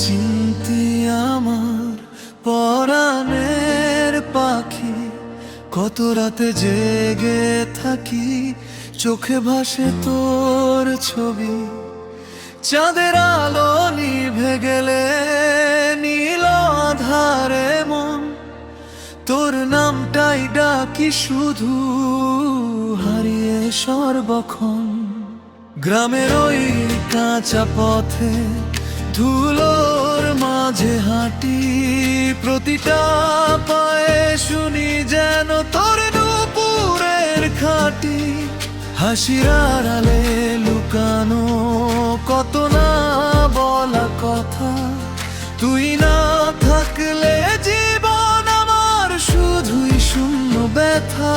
চিনতি আমার পরাণের পাখি, কত রাতে জেগে থাকি, চোখে ভাসে তোর ছবি। চাঁদের আলো নিভে গেলে নীল আধারে মন, তোর নামটাই ডাকি শুধু, হারিয়ে সর্বক্ষণ। গ্রামের ওই কাঁচা পথে ধুলোর মাঝে হাঁটি, প্রতিটা পায়ে শুনি যেন তোর নুপুরের খাঁটি। হাসির আড়ালে লুকানো কত না বলা কথা, তুই না থাকলে জীবন আমার শুধুই শূন্য ব্যথা।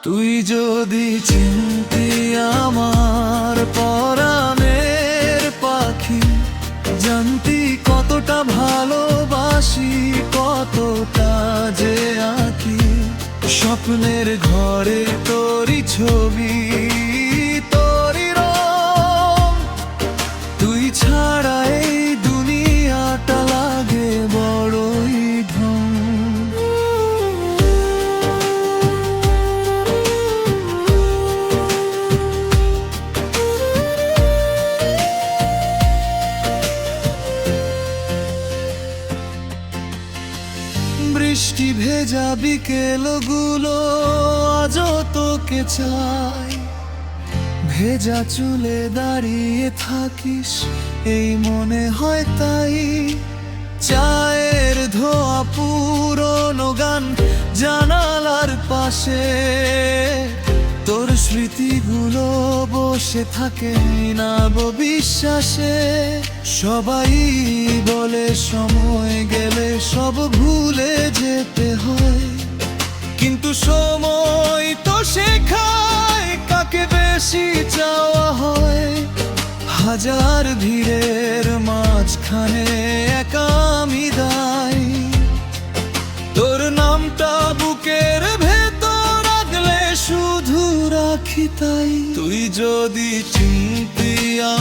তুই যদি চিনতি আমার পরাণের পাখি, জানতি কতটা ভালোবাসি, কতটা যে আঁকি স্বপ্নের ঘরে তোরই ছবি, তোরই রং। তুই ছাড়া এই দুনিয়াটা লাগে বড়ই ঢং। বৃষ্টি ভেজা বিকেলগুলো আজও তোকে চাই, ভেজা চুলে দাঁড়িয়ে থাকিস এই মনে হয় তাই। চায়ের ধোয়া পুরনো গান জানালার পাশে, তোর স্মৃতিগুলো বসে থাকে না বিশ্বাসে। সবাই বলে সময় গেলে সব ভুলে যেতে হয়, কিন্তু সময় তো শেখায় কাকে বেশি চাওয়া হয়। হাজার ভিড়ের মাঝখানে একা আমি দাঁড়াই, তোর নামটা বুকের ভেতর রাখলে শুধু রাখি তাই। তুই যদি চিনতি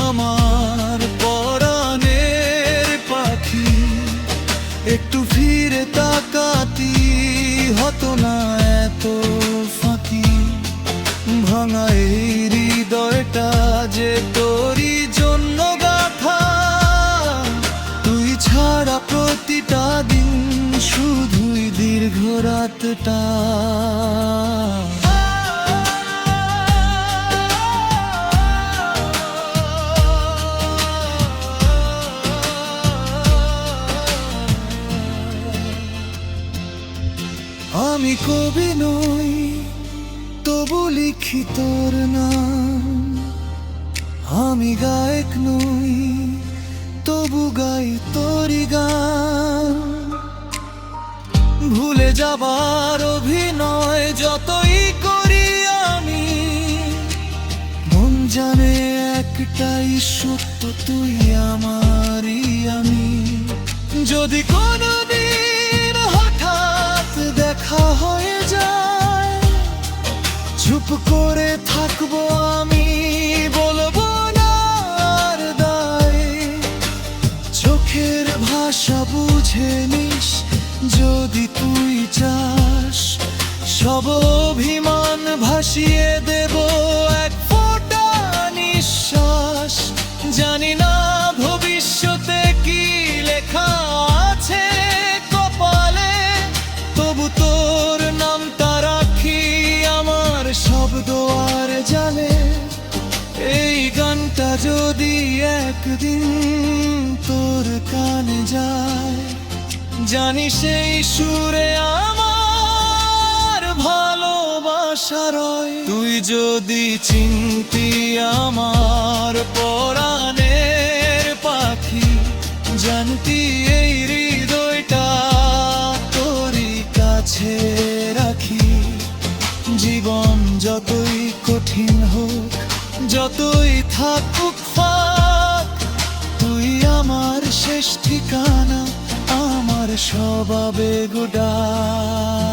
আমার পরাণের পাখি, একটু ফিরে তাকাতি হতো না এত ফাঁকি। ভাঙা এই হৃদয়টা যে তোরই জন্য গাথা, তুই ছাড়া প্রতিটা দিন শুধুই দীর্ঘ রাতটা। আমি কবি নই তবু লিখি তোর নাম, আমি গায়ক নই তবু গাই তোরই গান। ভুলে যাবার অভিনয় যতই করি আমি, মন জানে একটাই সত্য, তুই আমারই আমি। যদি কোনোদিন হঠাৎ দেখা হয়ে যায়, চুপ করে থাকবো আমি, বলবো না আর দায়। চোখের ভাষা বুঝে নিস যদি তুই চাস, সব অভিমান ভাসিয়ে দেব এক ফোঁটা নিঃশ্বাস। জানি না ভবিষ্যতে কি লেখা আছে কপালে, তবু তোর নামটা রাখি আমার শব্দ আর জানে। এই গানটা যদি একদিন তোর কানে যায়, জানি সেই সুরে আমার ভালোবাসা রয়। তুই যদি চিনতি আমার পরাণের পাখি, জানতি এই হৃদয়টা তোরই কাছে রাখি। জীবন যতই কঠিন হোক, যতই থাকুক ফাঁক, তুই আমার শেষ ঠিকানা, আমার সব আবেগ ডাক।